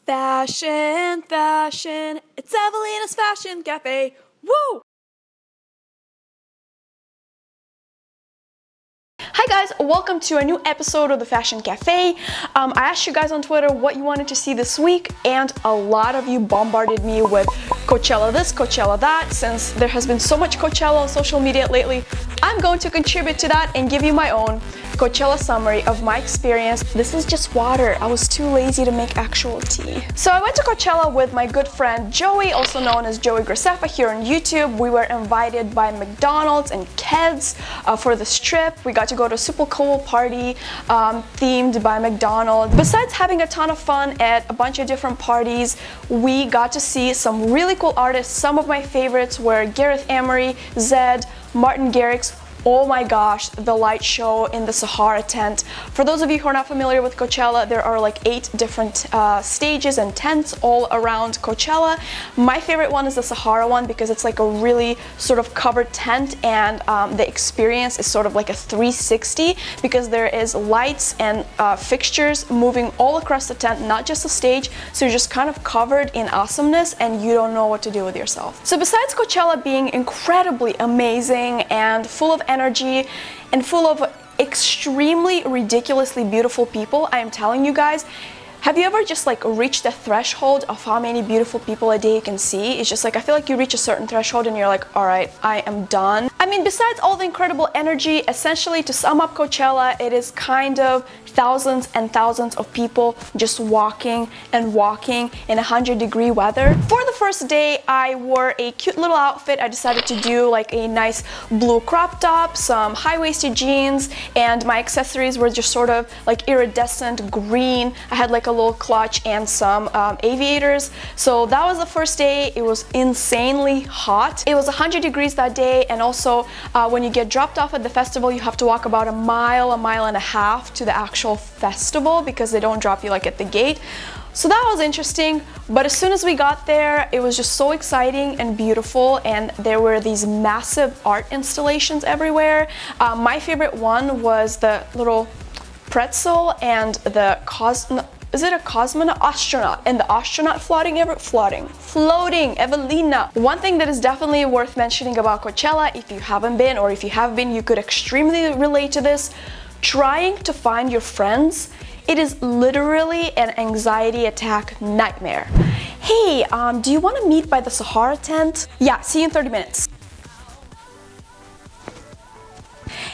Fashion, fashion, it's Evelina's Fashion Cafe. Woo! Hi guys, welcome to a new episode of the Fashion Cafe. I asked you guys on Twitter what you wanted to see this week, and a lot of you bombarded me with Coachella this, Coachella that. Since there has been so much Coachella on social media lately, I'm going to contribute to that and give you my own Coachella summary of my experience. This is just water. I was too lazy to make actual tea. So I went to Coachella with my good friend Joey, also known as Joey Graceffa here on YouTube. We were invited by McDonald's and Keds for this trip. We got to go to a super cool party themed by McDonald's. Besides having a ton of fun at a bunch of different parties, we got to see some really cool artists. Some of my favorites were Gareth Emery, Zed, Martin Garrix. Oh my gosh, the light show in the Sahara tent. For those of you who are not familiar with Coachella, there are like 8 different stages and tents all around Coachella. My favorite one is the Sahara one because it's like a really sort of covered tent, and the experience is sort of like a 360 because there is lights and fixtures moving all across the tent, not just the stage, so you're just kind of covered in awesomeness and you don't know what to do with yourself. So besides Coachella being incredibly amazing and full of energy and full of extremely ridiculously beautiful people, I am telling you guys, have you ever just like reached the threshold of how many beautiful people a day you can see? It's just like, I feel like you reach a certain threshold and you're like, all right, I am done. I mean, besides all the incredible energy, essentially to sum up Coachella, it is kind of thousands and thousands of people just walking and walking in 100-degree weather. For the first day, I wore a cute little outfit. I decided to do like a nice blue crop top, some high-waisted jeans, and my accessories were just sort of like iridescent green. I had like a little clutch and some aviators. So that was the first day. It was insanely hot. It was 100 degrees that day, and also when you get dropped off at the festival, you have to walk about a mile and a half to the actual festival because they don't drop you like at the gate. So that was interesting, but as soon as we got there, it was just so exciting and beautiful, and there were these massive art installations everywhere. My favorite one was the little pretzel and the astronaut, and the astronaut floating Evelina. One thing that is definitely worth mentioning about Coachella, if you haven't been, or if you have been, you could extremely relate to this. Trying to find your friends, it is literally an anxiety attack nightmare. Hey, do you want to meet by the Sahara tent? Yeah, see you in 30 minutes.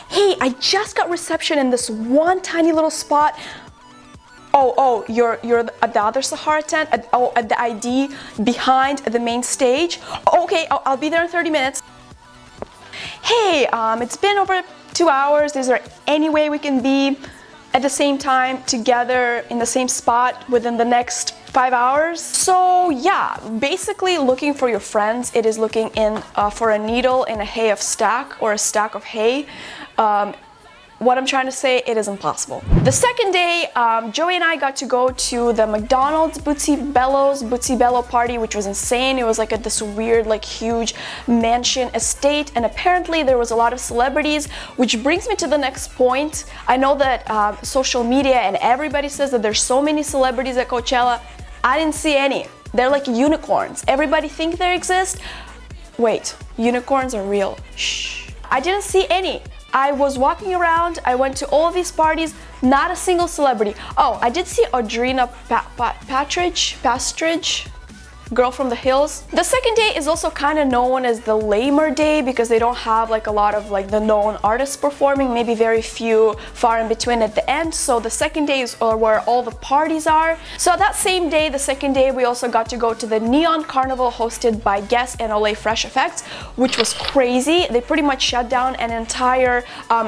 Hey, I just got reception in this one tiny little spot. Oh, you're at the other Sahara tent? At the ID behind the main stage? Okay, I'll be there in 30 minutes. Hey, it's been over 2 hours. Is there any way we can be at the same time together in the same spot within the next 5 hours? So yeah, basically looking for your friends, it is looking in for a needle in a hay of stack, or a stack of hay. What I'm trying to say, it is impossible. The second day, Joey and I got to go to the McDonald's Bootsy Bello party, which was insane. It was like at this weird, like huge mansion estate, and apparently there was a lot of celebrities, which brings me to the next point. I know that social media and everybody says that there's so many celebrities at Coachella. I didn't see any. They're like unicorns. Everybody think they exist. Wait, unicorns are real. Shh. I didn't see any. I was walking around, I went to all of these parties, not a single celebrity. Oh, I did see Audrina Pastridge, Girl from the Hills. The second day is also kind of known as the lamer day because they don't have like a lot of like the known artists performing, maybe very few far in between at the end. So the second day is where all the parties are. So that same day, the second day, we also got to go to the Neon Carnival hosted by Guess and Olay Fresh Effects, which was crazy. They pretty much shut down an entire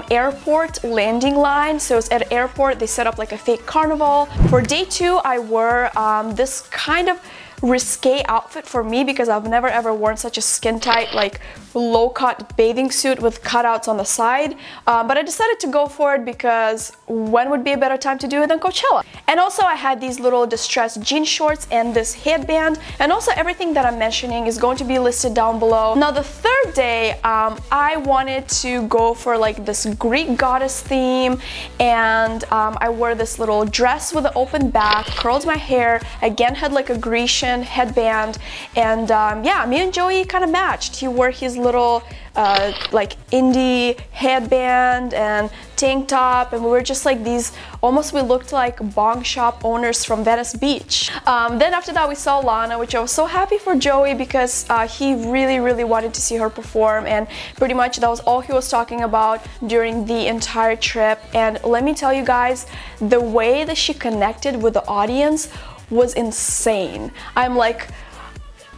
airport landing line. So it's at an airport, they set up like a fake carnival. For day 2, I wore this kind of risque outfit for me because I've never ever worn such a skin tight, like low-cut bathing suit with cutouts on the side, but I decided to go for it because when would be a better time to do it than Coachella? And also I had these little distressed jean shorts and this headband, and also everything that I'm mentioning is going to be listed down below. Now the third day, I wanted to go for like this Greek goddess theme, and I wore this little dress with an open back, curled my hair, again had like a Grecian headband, and yeah, me and Joey kind of matched. He wore his little like indie headband and tank top, and we were just like these, almost we looked like bong shop owners from Venice Beach. Then after that we saw Lana, which I was so happy for Joey because he really wanted to see her perform, and pretty much that was all he was talking about during the entire trip. And let me tell you guys, the way that she connected with the audience was insane. I'm like,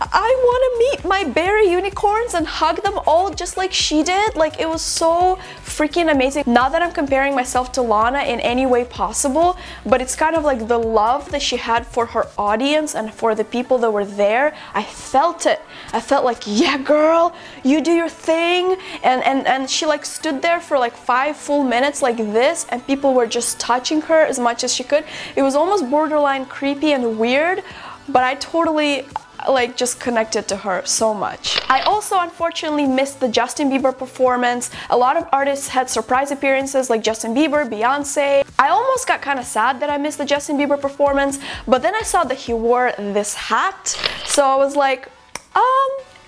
I want to meet my berry unicorns and hug them all just like she did. Like, it was so freaking amazing. Not that I'm comparing myself to Lana in any way possible, but it's kind of like the love that she had for her audience and for the people that were there. I felt it. I felt like, yeah girl, you do your thing. And she like stood there for like 5 full minutes like this, and people were just touching her as much as she could. It was almost borderline creepy and weird, but I totally like just connected to her so much. I also unfortunately missed the Justin Bieber performance. A lot of artists had surprise appearances like Justin Bieber, Beyonce. I almost got kind of sad that I missed the Justin Bieber performance, but then I saw that he wore this hat, so I was like,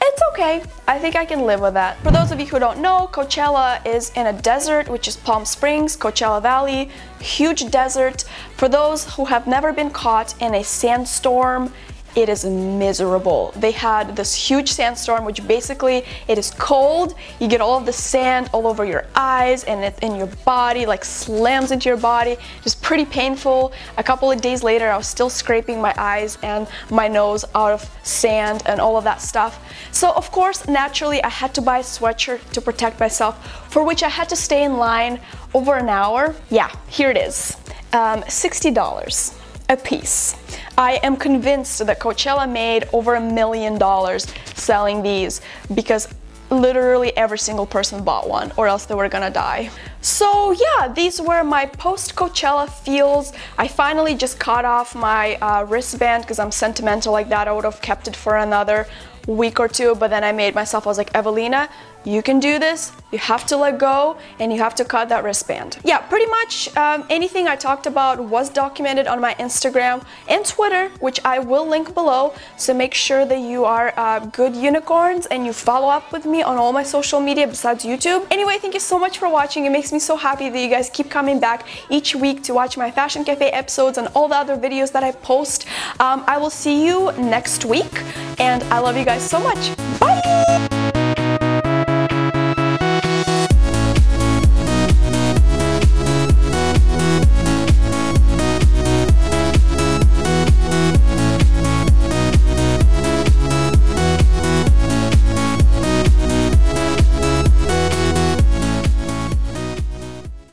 it's okay. I think I can live with that. For those of you who don't know, Coachella is in a desert, which is Palm Springs, Coachella Valley, huge desert. For those who have never been caught in a sandstorm, it is miserable. They had this huge sandstorm, which basically it is cold. You get all of the sand all over your eyes, and it in your body, like slams into your body. Just pretty painful. A couple of days later, I was still scraping my eyes and my nose out of sand and all of that stuff. So of course, naturally, I had to buy a sweatshirt to protect myself, for which I had to stay in line over an hour. Yeah, here it is, $60 a piece. I am convinced that Coachella made over $1 million selling these because literally every single person bought one, or else they were gonna die. So yeah, these were my post-Coachella feels. I finally just cut off my wristband because I'm sentimental like that. I would have kept it for another week or two, but then I made myself, I was like, Evelina, you can do this, you have to let go, and you have to cut that wristband. Yeah, pretty much anything I talked about was documented on my Instagram and Twitter, which I will link below, so make sure that you are good unicorns and you follow up with me on all my social media besides YouTube. Anyway, thank you so much for watching. It makes me so happy that you guys keep coming back each week to watch my Fashion Cafe episodes and all the other videos that I post. I will see you next week, and I love you guys so much.